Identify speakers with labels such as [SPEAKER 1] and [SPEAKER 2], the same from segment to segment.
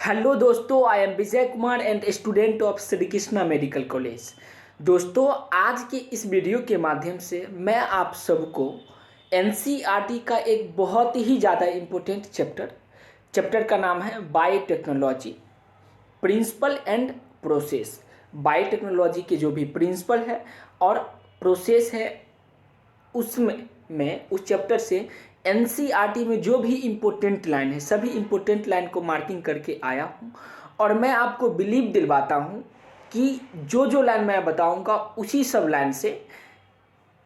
[SPEAKER 1] Hello दोस्तों, I am Vijay Kumar and student of Shri Krishna medical college. दोस्तों, आज के इस वीडियो के माध्यम से मैं आप सबको एनसीईआरटी का एक बहुत ही ज़्यादा इम्पोर्टेंट चैप्टर का नाम है biotechnology principle and process. Biotechnology के जो भी प्रिंसिपल है और प्रोसेस है उसमें मैं उस चैप्टर से एनसीईआरटी में जो भी इम्पोर्टेंट लाइन है सभी इम्पोर्टेंट लाइन को मार्किंग करके आया हूँ। और मैं आपको बिलीव दिलवाता हूँ कि जो लाइन मैं बताऊँगा उसी सब लाइन से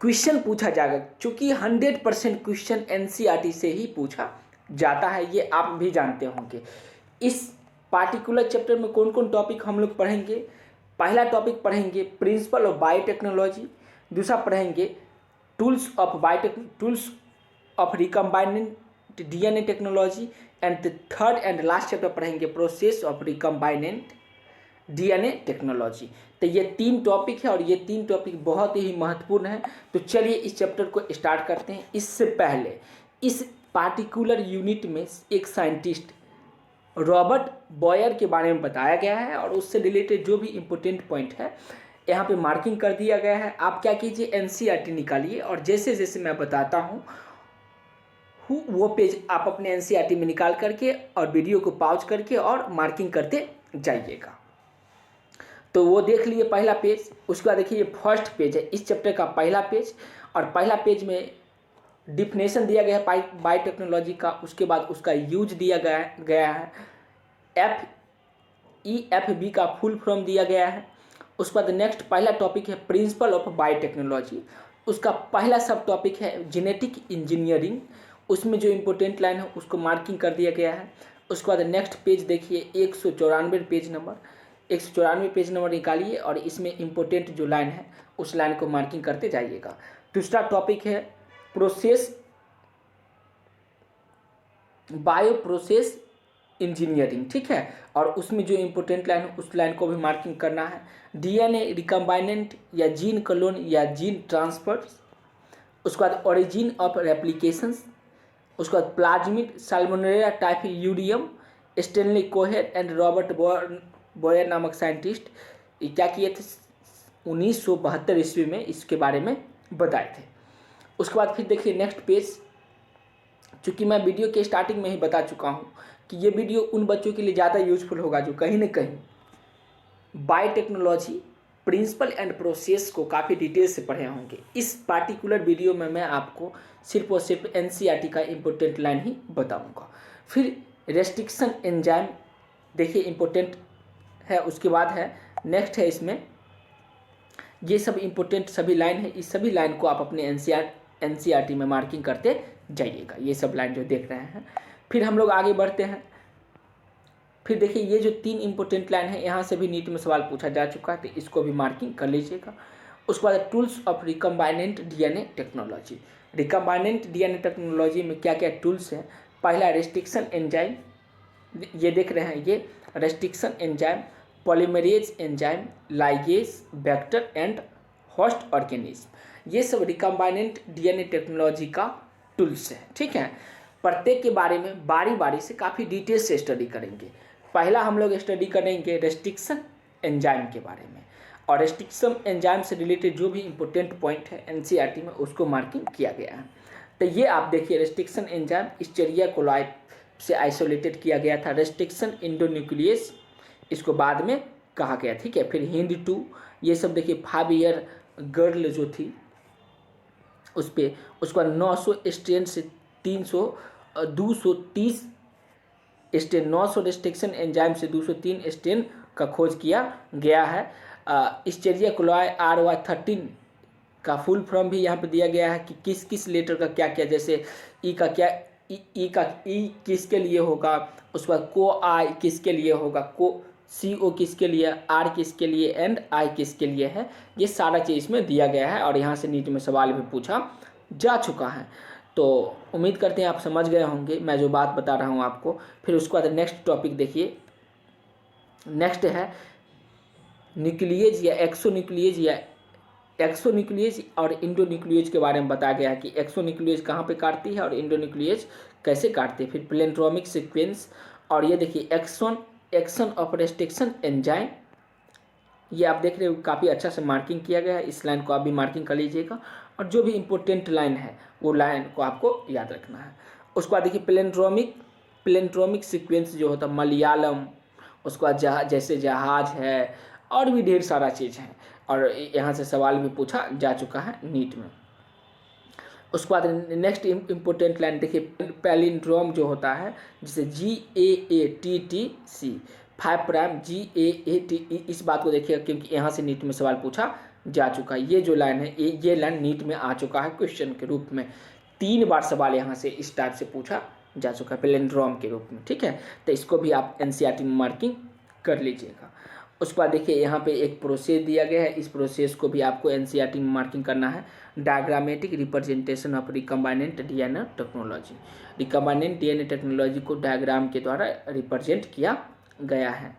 [SPEAKER 1] क्वेश्चन पूछा जाएगा, क्योंकि 100% क्वेश्चन एनसीईआरटी से ही पूछा जाता है, ये आप भी जानते होंगे। इस पार्टिकुलर चैप्टर में कौन कौन टॉपिक हम लोग पढ़ेंगे। पहला टॉपिक पढ़ेंगे प्रिंसिपल ऑफ बायोटेक्नोलॉजी, दूसरा पढ़ेंगे tools of recombinant DNA technology and the third and last chapter पढ़ेंगे process of recombinant DNA technology. तो ये 3 टॉपिक है और ये 3 टॉपिक बहुत ही महत्वपूर्ण है। तो चलिए इस चैप्टर को स्टार्ट करते हैं। इससे पहले इस पार्टिकुलर यूनिट में एक साइंटिस्ट रॉबर्ट बॉयर के बारे में बताया गया है और उससे रिलेटेड जो भी इम्पोर्टेंट पॉइंट है यहाँ पे मार्किंग कर दिया गया है। आप क्या कीजिए, एनसीईआरटी निकालिए और जैसे जैसे मैं बताता हूँ वो पेज आप अपने एनसीईआरटी में निकाल करके और वीडियो को पॉज करके और मार्किंग करते जाइएगा। तो वो देख लिए पहला पेज। उसके बाद देखिए ये फर्स्ट पेज है इस चैप्टर का पहला पेज, और पहला पेज में डिफिनेशन दिया गया है बायोटेक्नोलॉजी का। उसके बाद उसका यूज दिया गया है, FEFB का फुल फॉर्म दिया गया है। उसके बाद नेक्स्ट पहला टॉपिक है प्रिंसिपल ऑफ बायोटेक्नोलॉजी। उसका पहला सब टॉपिक है जेनेटिक इंजीनियरिंग, उसमें जो इम्पोर्टेंट लाइन है उसको मार्किंग कर दिया गया है। उसके बाद नेक्स्ट पेज देखिए 194 पेज नंबर निकालिए और इसमें इम्पोर्टेंट जो लाइन है उस लाइन को मार्किंग करते जाइएगा। दूसरा टॉपिक है बायो प्रोसेस इंजीनियरिंग, ठीक है, और उसमें जो इम्पोर्टेंट लाइन है उस लाइन को भी मार्किंग करना है। डीएनए रिकम्बाइनेंट या जीन क्लोन या जीन ट्रांसफर। उसके बाद ओरिजिन ऑफ रेप्लिकेशंस। उसके बाद plasmid salmonella typhimurium. Stanley Cohen and Robert Boyer नामक साइंटिस्ट ये क्या किए थे 1972 ईस्वी में इसके बारे में बताए थे। उसके बाद फिर देखिए नेक्स्ट पेज, चूँकि मैं वीडियो के स्टार्टिंग में ही बता चुका हूँ कि ये वीडियो उन बच्चों के लिए ज़्यादा यूजफुल होगा जो कहीं ना कहीं बायोटेक्नोलॉजी प्रिंसिपल एंड प्रोसेस को काफ़ी डिटेल से पढ़े होंगे। इस पार्टिकुलर वीडियो में मैं आपको सिर्फ और सिर्फ एनसीईआरटी का इम्पोर्टेंट लाइन ही बताऊंगा। फिर रेस्ट्रिक्शन एंजाइम देखिए इम्पोर्टेंट है। उसके बाद है नेक्स्ट है इसमें ये सब इम्पोर्टेंट सभी लाइन है, इस सभी लाइन को आप अपने एनसीईआरटी में मार्किंग करते जाइएगा, ये सब लाइन जो देख रहे हैं। फिर हम लोग आगे बढ़ते हैं। फिर देखिए ये जो 3 इम्पोर्टेंट लाइन है यहाँ से भी नीट में सवाल पूछा जा चुका है, तो इसको भी मार्किंग कर लीजिएगा। उसके बाद tools of recombinant DNA technology. Recombinant DNA technology में क्या क्या टूल्स हैं। पहला रेस्ट्रिक्शन एंजाइम, ये देख रहे हैं, ये restriction enzyme, polymerase enzyme, ligase, vector and host organism, ये सब रिकम्बाइनेंट डीएनए टेक्नोलॉजी का टूल्स है, ठीक है। प्रत्येक के बारे में बारी बारी से काफ़ी डिटेल से स्टडी करेंगे। पहला हम लोग स्टडी करेंगे रेस्ट्रिक्शन एंजाइम के बारे में, और रेस्ट्रिक्शन एंजाइम से रिलेटेड जो भी इम्पोर्टेंट पॉइंट है एनसीईआरटी में उसको मार्किंग किया गया है। तो ये आप देखिए रेस्ट्रिक्शन एंजाइम एस्चेरिचिया कोलाई से आइसोलेटेड किया गया था। रेस्ट्रिक्शन एंडोन्यूक्लियस इसको बाद में कहा गया, ठीक है। फिर हिंद 2 ये सब देखिए 5 ईयर गर्ल जो थी उस पर उसका 900 स्ट्रेन से 230 स्ट्रेन 900 रेस्ट्रिक्शन एंजाइम से 203 स्ट्रेन का खोज किया गया है। एस्चेरिचिया कोलाई RY13 का फुल फॉर्म भी यहाँ पे दिया गया है कि किस किस लेटर का क्या क्या, जैसे ई किसके लिए होगा, उसके बाद आई किसके लिए होगा, CO किसके लिए, R किसके लिए एंड I किसके लिए है, ये सारा चीज़ इसमें दिया गया है और यहाँ से नीट में सवाल भी पूछा जा चुका है। तो उम्मीद करते हैं आप समझ गए होंगे मैं जो बात बता रहा हूँ आपको। फिर उसके बाद नेक्स्ट टॉपिक देखिए, नेक्स्ट है न्यूक्लियेज या एक्सोन्यूक्लियेज और इंडोन्यूक्लियेज के बारे में बताया गया है कि एक्सोन्यूक्लियेज कहाँ पे काटती है और इंडोन्यूक्लियेज कैसे काटती है। फिर प्लेंट्रोमिक सीक्वेंस, और ये देखिए exon action of restriction enzyme, ये आप देख रहे हो काफ़ी अच्छा से मार्किंग किया गया है, इस लाइन को आप भी मार्किंग कर लीजिएगा। और जो भी इम्पोर्टेंट लाइन है वो लाइन को आपको याद रखना है। उसके बाद देखिए प्लेंड्रोमिक सीक्वेंस जो होता है मलयालम, उसके बाद जैसे जहाज है और भी ढेर सारा चीज़ है, और यहाँ से सवाल भी पूछा जा चुका है नीट में। उसके बाद नेक्स्ट इम्पोर्टेंट लाइन देखिए पैलिंड्रोम जो होता है, जिसे GAATTC 5 प्राइम GAAT, इस बात को देखिएगा क्योंकि यहाँ से नीट में सवाल पूछा जा चुका है। ये जो लाइन है ये लाइन नीट में आ चुका है क्वेश्चन के रूप में, 3 बार सवाल यहाँ से इस टाइप से पूछा जा चुका है पैलिंड्रोम के रूप में, ठीक है। तो इसको भी आप NCERT में मार्किंग कर लीजिएगा। उसके बाद देखिए यहाँ पे एक प्रोसेस दिया गया है, इस प्रोसेस को भी आपको NCERT में मार्किंग करना है। Diagrammatic representation of recombinant DNA technology, recombinant DNA technology को डायग्राम के द्वारा रिप्रेजेंट किया गया है।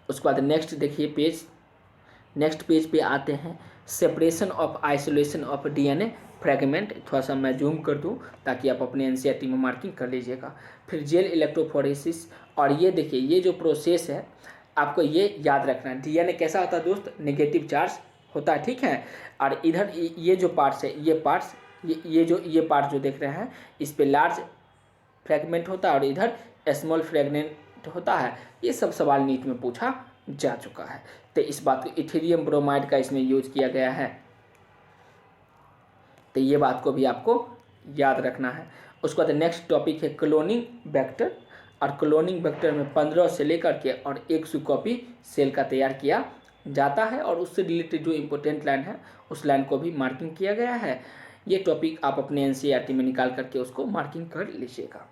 [SPEAKER 1] उसके बाद नेक्स्ट देखिए नेक्स्ट पेज पे आते हैं, separation of isolation of DNA fragment, थोड़ा सा मैं जूम कर दूं ताकि आप अपने NCERT में मार्किंग कर लीजिएगा। फिर जेल इलेक्ट्रोफोरेसिस, और ये देखिए ये जो प्रोसेस है आपको ये याद रखना है। DNA कैसा होता है दोस्त, नेगेटिव चार्ज होता है, ठीक है। और इधर ये जो पार्ट्स है, ये पार्ट्स ये पार्ट जो देख रहे हैं इस पे लार्ज फ्रेगमेंट होता है और इधर स्मॉल फ्रेगमेंट होता है। ये सब सवाल नीट में पूछा जा चुका है। तो इस बात को इथेरियम ब्रोमाइड का इसमें यूज किया गया है, तो ये बात को भी आपको याद रखना है। उसके बाद नेक्स्ट टॉपिक है क्लोनिंग वेक्टर, और क्लोनिंग वेक्टर में 15 से लेकर के और 100 कॉपी सेल का तैयार किया जाता है, और उससे रिलेटेड जो इम्पोर्टेंट लाइन है उस लाइन को भी मार्किंग किया गया है। ये टॉपिक आप अपने NCERT में निकाल करके उसको मार्किंग कर लीजिएगा।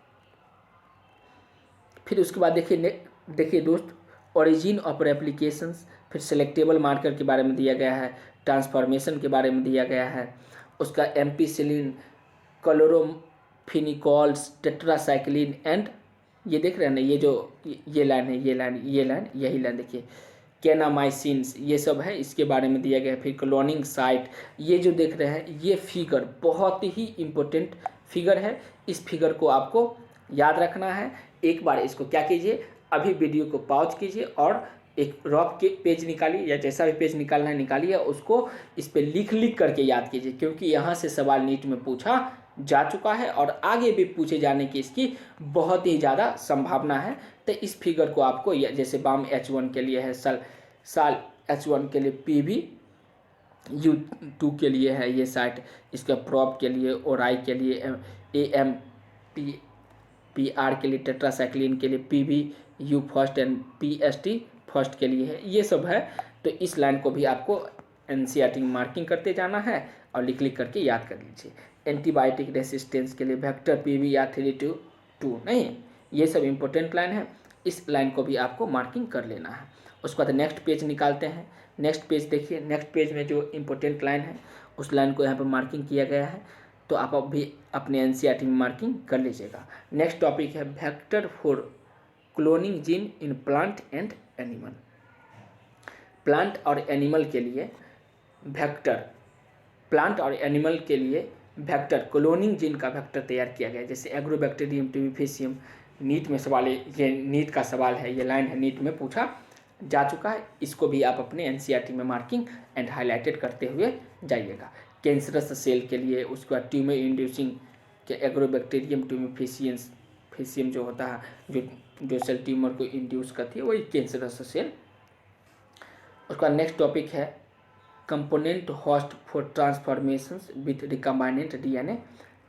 [SPEAKER 1] फिर उसके बाद देखिए दोस्त ओरिजिन ऑफ रेप्लिकेशंस, फिर सेलेक्टेबल मार्कर के बारे में दिया गया है, ट्रांसफॉर्मेशन के बारे में दिया गया है, उसका एम्पिसिलिन, क्लोरोफिनिकॉल्स, टेट्रासाइक्लिन एंड ये देख रहे हैं ना, ये लाइन है, यही लाइन देखिए कैनामाइसिन्स, ये सब है, इसके बारे में दिया गया है। फिर क्लोनिंग साइट, ये जो देख रहे हैं ये फिगर बहुत ही इम्पोर्टेंट फिगर है, इस फिगर को आपको याद रखना है। एक बार इसको क्या कीजिए, अभी वीडियो को पॉज कीजिए और एक रफ के पेज निकालिए या जैसा भी पेज निकालना है निकालिए, उसको इस पे लिख करके याद कीजिए, क्योंकि यहाँ से सवाल नीट में पूछा जा चुका है और आगे भी पूछे जाने की इसकी बहुत ही ज़्यादा संभावना है। तो इस फिगर को आपको जैसे बाम H1 के लिए है, साल H1 के लिए PV, U2 के लिए है ये साइट, इसका प्रॉप के लिए और आई के लिए AMPR के लिए, टेट्रासाइक्लिन के लिए PV U first and PST first के लिए है, ये सब है। तो इस लाइन को भी आपको NCERT में मार्किंग करते जाना है और लिख करके याद कर लीजिए। एंटीबायोटिक रेसिस्टेंस के लिए वेक्टर PV या 3:2 नहीं, ये सब इम्पोर्टेंट लाइन है, इस लाइन को भी आपको मार्किंग कर लेना है। उसके बाद नेक्स्ट पेज निकालते हैं। नेक्स्ट पेज देखिए, नेक्स्ट पेज में जो इम्पोर्टेंट लाइन है उस लाइन को यहाँ पर मार्किंग किया गया है, तो आप अभी अपने NCERT में मार्किंग कर लीजिएगा। नेक्स्ट टॉपिक है vector for cloning gene in plant and animal. Plant और एनिमल के लिए वेक्टर, प्लांट और एनिमल के लिए वेक्टर, क्लोनिंग जीन का वेक्टर तैयार किया गया है, जैसे एग्रोबैक्टीरियम ट्यूबिफिशियम। नीट में सवाल, ये नीट का सवाल है, ये लाइन है, नीट में पूछा जा चुका है। इसको भी आप अपने NCERT में मार्किंग एंड हाईलाइटेड करते हुए जाइएगा। कैंसरस सेल के लिए उसके बाद ट्यूमर इंड्यूसिंग के एग्रोबैक्टीरियम ट्यूबिफिशियम जो होता है, जो सेल ट्यूमर को इंड्यूस करती है, वही कैंसरस सेल। उसका नेक्स्ट टॉपिक है component host for transformations with recombinant DNA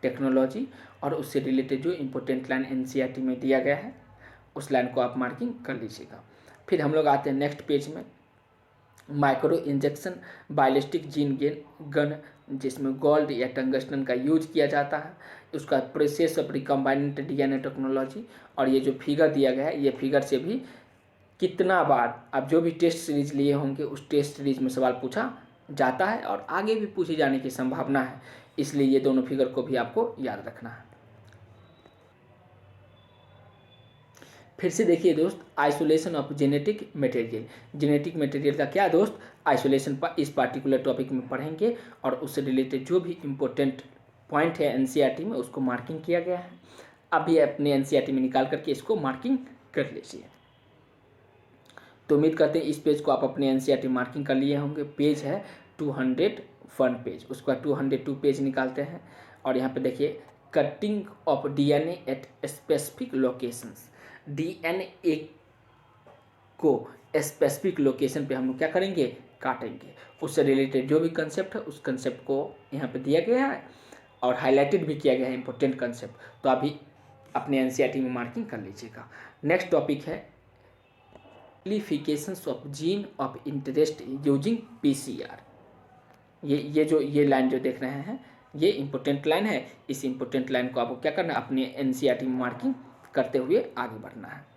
[SPEAKER 1] technology, और उससे रिलेटेड जो इम्पोर्टेंट लाइन NCERT में दिया गया है उस लाइन को आप मार्किंग कर लीजिएगा। फिर हम लोग आते हैं नेक्स्ट पेज में, micro injection biolistic gene gun, जिसमें गोल्ड या टंगस्टन का यूज किया जाता है, उसका process of recombinant DNA technology. और ये जो फिगर दिया गया है, ये फिगर से भी कितना बार आप जो भी टेस्ट सीरीज लिए होंगे उस टेस्ट सीरीज में सवाल पूछा जाता है और आगे भी पूछे जाने की संभावना है, इसलिए ये दोनों फिगर को भी आपको याद रखना है। फिर से देखिए दोस्त, isolation of genetic material, genetic material का क्या दोस्त, आइसोलेशन पर इस पार्टिकुलर टॉपिक में पढ़ेंगे, और उससे रिलेटेड जो भी इम्पोर्टेंट पॉइंट है NCERT में उसको मार्किंग किया गया है। अभी अपने एनसीईआरटी में निकाल करके इसको मार्किंग कर लीजिए। तो उम्मीद करते हैं इस पेज को आप अपने एनसीईआरटी मार्किंग कर लिए होंगे। पेज है 201 पेज, उसके बाद 202 पेज निकालते हैं और यहाँ पे देखिए cutting of DNA at specific locations. DNA को स्पेसिफिक लोकेशन पे हम लोग क्या करेंगे, काटेंगे। उससे रिलेटेड जो भी कंसेप्ट है उस कंसेप्ट को यहाँ पे दिया गया है और हाईलाइटेड भी किया गया है इंपॉर्टेंट कंसेप्ट। तो अभी अपने एनसीईआरटी में मार्किंग कर लीजिएगा। नेक्स्ट टॉपिक है amplifications of gene of interest using PCR. ये लाइन जो देख रहे हैं ये इंपॉर्टेंट लाइन है। इस इंपॉर्टेंट लाइन को आपको क्या करना है, अपने एनसीईआरटी में मार्किंग करते हुए आगे बढ़ना है।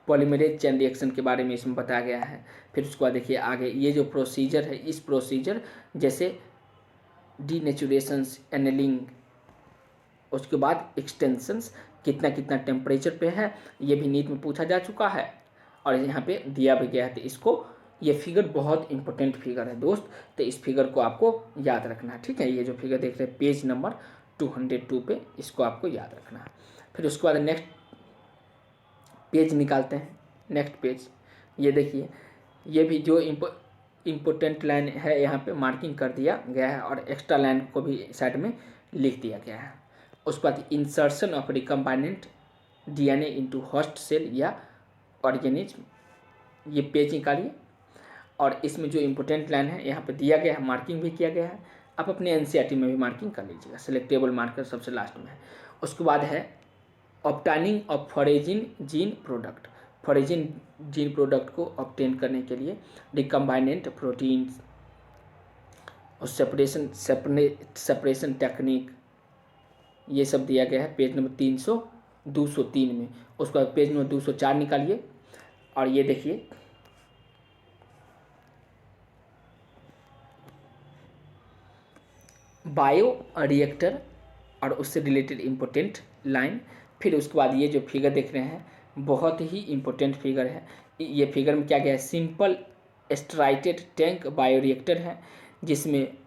[SPEAKER 1] पॉलीमरेज चेन रिएक्शन के बारे में इसमें बताया गया है। फिर उसके बाद देखिए आगे ये जो प्रोसीजर है, इस प्रोसीजर जैसे डीनेचुरेशंस, एनेलिंग, उसके बाद एक्सटेंशंस कितना कितना टेम्परेचर पे है, ये भी नीट में पूछा जा चुका है और यहाँ पे दिया भी गया है। तो इसको, ये फिगर बहुत इंपॉर्टेंट फिगर है दोस्त, तो इस फिगर को आपको याद रखना है, ठीक है। ये जो फिगर देख रहे हैं पेज नंबर 202 पे, इसको आपको याद रखना है। फिर उसके बाद नेक्स्ट पेज निकालते हैं। नेक्स्ट पेज ये देखिए, ये भी जो इम्पोर्टेंट लाइन है यहाँ पे मार्किंग कर दिया गया है और एक्स्ट्रा लाइन को भी साइड में लिख दिया गया है। उसके बाद insertion of recombinant DNA into host cell या ऑर्गेनिज्म, ये पेज निकालिए और इसमें जो इम्पोर्टेंट लाइन है यहाँ पे दिया गया है, मार्किंग भी किया गया है। आप अपने एनसीईआरटी में भी मार्किंग कर लीजिएगा। सिलेक्टेबल मार्कर सबसे लास्ट में है। उसके बाद है obtaining of foreign gene product. Foreign gene product को ऑब्टेन करने के लिए रिकम्बाइनेंट प्रोटीन्स और सेपरेशन टेक्निक, ये सब दिया गया है पेज नंबर 203 में। उसके बाद पेज नंबर 204 निकालिए और ये देखिए बायो रिएक्टर और उससे रिलेटेड इम्पोर्टेंट लाइन। फिर उसके बाद ये जो फिगर देख रहे हैं बहुत ही इम्पोर्टेंट फिगर है। ये फिगर में क्या गया है, सिंपल स्ट्राइटेड टैंक बायोरिएक्टर है जिसमें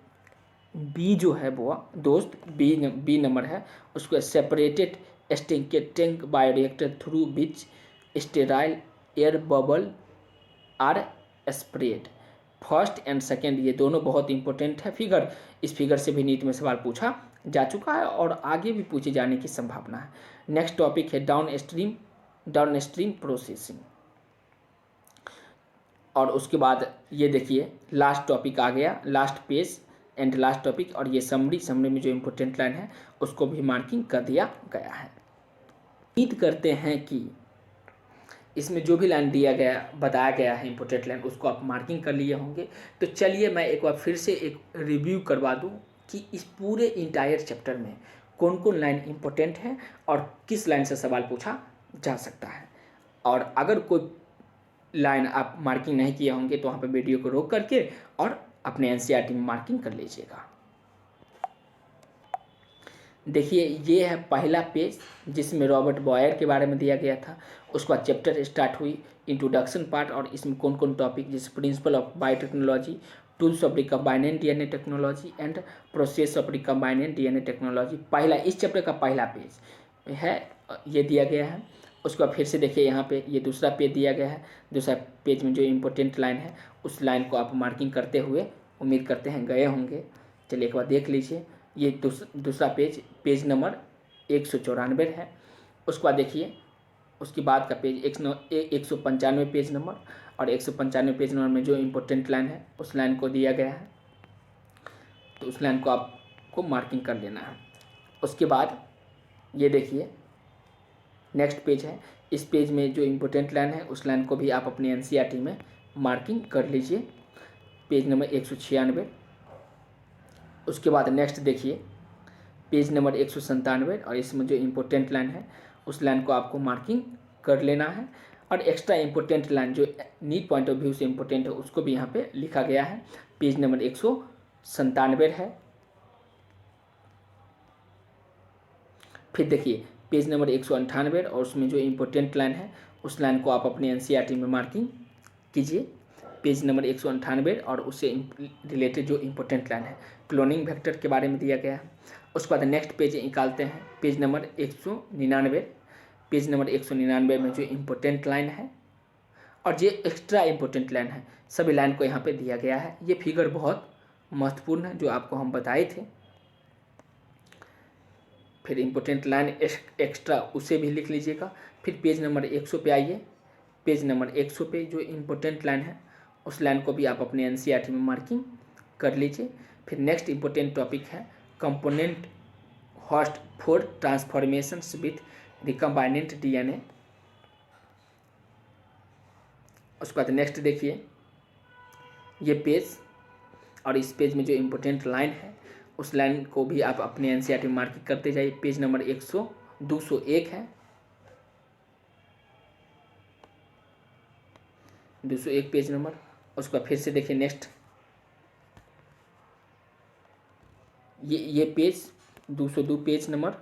[SPEAKER 1] बी जो है वो दोस्त बी नंबर है, उसको separated stirred tank bioreactor through which sterile air bubble are spread. First and second ये दोनों बहुत इंपॉर्टेंट है फिगर। इस फिगर से भी नीट में सवाल पूछा जा चुका है और आगे भी पूछे जाने की संभावना है। नेक्स्ट टॉपिक है डाउन स्ट्रीम प्रोसेसिंग और उसके बाद ये देखिए लास्ट टॉपिक आ गया, last page and last topic, और ये समरी में जो इम्पोर्टेंट लाइन है उसको भी मार्किंग कर दिया गया है। उम्मीद करते हैं कि इसमें जो भी लाइन दिया गया, बताया गया है इंपॉर्टेंट लाइन, उसको आप मार्किंग कर लिए होंगे। तो चलिए मैं एक बार फिर से एक रिव्यू करवा दूं कि इस पूरे इंटायर चैप्टर में कौन कौन लाइन इंपॉर्टेंट है और किस लाइन से सवाल पूछा जा सकता है। और अगर कोई लाइन आप मार्किंग नहीं किए होंगे तो वहाँ पर वीडियो को रोक करके और अपने एनसीईआरटी में मार्किंग कर लीजिएगा। देखिए ये है पहला पेज जिसमें रॉबर्ट बॉयर के बारे में दिया गया था। उसके बाद चैप्टर स्टार्ट हुई इंट्रोडक्शन पार्ट और इसमें कौन कौन टॉपिक, जैसे principle of biotechnology, tools of recombinant DNA technology and process of recombinant DNA technology, पहला इस चैप्टर का पहला पेज है ये दिया गया है। उसके बाद फिर से देखिए यहाँ पे ये दूसरा पेज दिया गया है। दूसरा पेज में जो इम्पोर्टेंट लाइन है उस लाइन को आप मार्किंग करते हुए उम्मीद करते हैं गए होंगे। चलिए एक बार देख लीजिए, ये दूसरा पेज नंबर 194 है। उसके बाद देखिए उसके बाद का पेज 195 पेज नंबर, और 195 पेज नंबर में जो इम्पोर्टेंट लाइन है उस लाइन को दिया गया है, तो उस लाइन को आपको मार्किंग कर लेना है। उसके बाद ये देखिए नेक्स्ट पेज है। इस पेज में जो इम्पोर्टेंट लाइन है उस लाइन को भी आप अपने एनसीईआरटी में मार्किंग कर लीजिए, पेज नंबर 196। उसके बाद नेक्स्ट देखिए पेज नंबर 197 और इसमें जो इम्पोर्टेंट लाइन है उस लाइन को आपको मार्किंग कर लेना है। और एक्स्ट्रा इम्पोर्टेंट लाइन जो नीट पॉइंट ऑफ व्यू से इम्पोर्टेंट है उसको भी यहाँ पे लिखा गया है, पेज नंबर 197 है। फिर देखिए पेज नंबर 198 और उसमें जो इम्पोर्टेंट लाइन है उस लाइन को आप अपने एनसीईआरटी में मार्किंग कीजिए। पेज नंबर 198 और उससे रिलेटेड जो इम्पोर्टेंट लाइन है क्लोनिंग वेक्टर के बारे में दिया गया है। उसके बाद नेक्स्ट पेज निकालते हैं, पेज नंबर 199। पेज नंबर 199 में जो इम्पोर्टेंट लाइन है और जो एक्स्ट्रा इम्पोर्टेंट लाइन है सभी लाइन को यहाँ पे दिया गया है। ये फिगर बहुत महत्वपूर्ण है जो आपको हम बताए थे। फिर इम्पोर्टेंट लाइन एक्स्ट्रा उसे भी लिख लीजिएगा। फिर पेज नंबर 100 पे आइए। पेज नंबर 100 पे जो इम्पोर्टेंट लाइन है उस लाइन को भी आप अपने एनसीईआरटी में मार्किंग कर लीजिए। फिर नेक्स्ट इम्पोर्टेंट टॉपिक है component host for transformations with recombinant DNA. उसके बाद नेक्स्ट देखिए ये पेज, और इस पेज में जो इम्पोर्टेंट लाइन है उस लाइन को भी आप अपने एनसीईआरटी में मार्किंग करते जाइए। पेज नंबर 201 है, 201 पेज नंबर। उसका फिर से देखिए नेक्स्ट ये पेज 202 पेज नंबर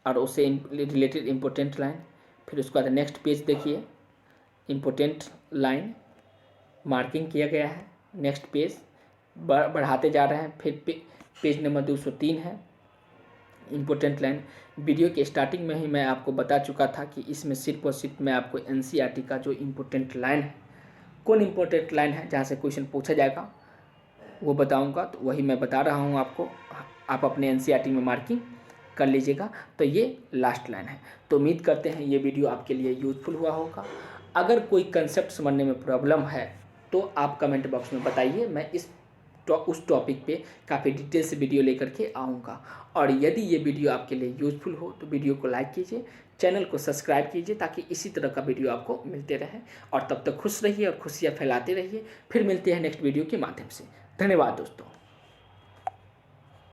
[SPEAKER 1] और उससे रिलेटेड इम्पोर्टेंट लाइन। फिर उसके बाद नेक्स्ट पेज देखिए इम्पोर्टेंट लाइन मार्किंग किया गया है। नेक्स्ट पेज बढ़ाते जा रहे हैं। फिर पेज नंबर 203 है इम्पोर्टेंट लाइन। वीडियो के स्टार्टिंग में ही मैं आपको बता चुका था कि इसमें सिर्फ और सिर्फ मैं आपको एनसीईआरटी का जो इम्पोर्टेंट लाइन है, कौन इम्पोर्टेंट लाइन है जहाँ से क्वेश्चन पूछा जाएगा वो बताऊंगा, तो वही मैं बता रहा हूँ आपको। आप अपने एनसीईआरटी में मार्किंग कर लीजिएगा। तो ये लास्ट लाइन है। तो उम्मीद करते हैं ये वीडियो आपके लिए यूजफुल हुआ होगा। अगर कोई कंसेप्ट समझने में प्रॉब्लम है तो आप कमेंट बॉक्स में बताइए, मैं उस टॉपिक पे काफ़ी डिटेल से वीडियो लेकर के आऊँगा। और यदि ये वीडियो आपके लिए यूजफुल हो तो वीडियो को लाइक कीजिए, चैनल को सब्सक्राइब कीजिए ताकि इसी तरह का वीडियो आपको मिलते रहे। और तब तक खुश रहिए और खुशियाँ फैलाते रहिए। फिर मिलते हैं नेक्स्ट वीडियो के माध्यम से। धन्यवाद दोस्तों।